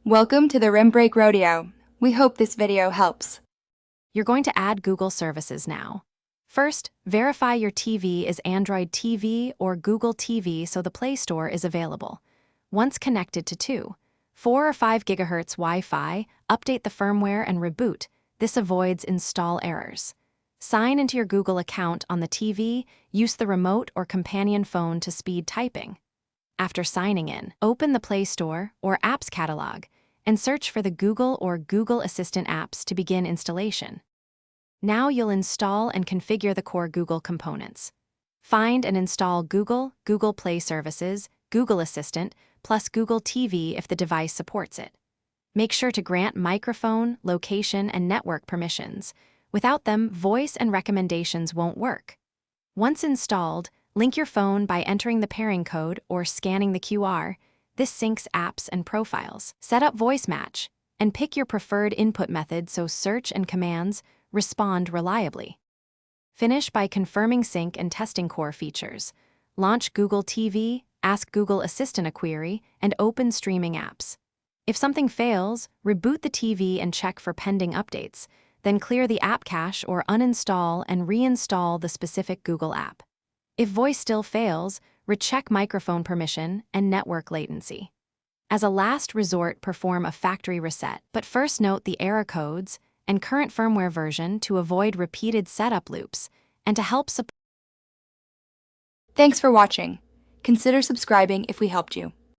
Welcome to the Rim Break Rodeo. We hope this video helps. You're going to add Google services now. First, verify your TV is Android TV or Google TV so the Play Store is available. Once connected to 4 or 5 GHz Wi-Fi, update the firmware and reboot. This avoids install errors. Sign into your Google account on the TV, use the remote or companion phone to speed typing. After signing in, open the Play Store or Apps catalog and search for the Google or Google Assistant apps to begin installation. Now you'll install and configure the core Google components. Find and install Google, Google Play Services, Google Assistant, plus Google TV if the device supports it. Make sure to grant microphone, location, and network permissions. Without them, voice and recommendations won't work. Once installed, link your phone by entering the pairing code or scanning the QR. This syncs apps and profiles. Set up voice match and pick your preferred input method so search and commands respond reliably. Finish by confirming sync and testing core features. Launch Google TV, ask Google Assistant a query, and open streaming apps. If something fails, reboot the TV and check for pending updates. Then clear the app cache or uninstall and reinstall the specific Google app. If voice still fails, recheck microphone permission and network latency. As a last resort, perform a factory reset, but first note the error codes and current firmware version to avoid repeated setup loops and to help support. Thanks for watching. Consider subscribing if we helped you.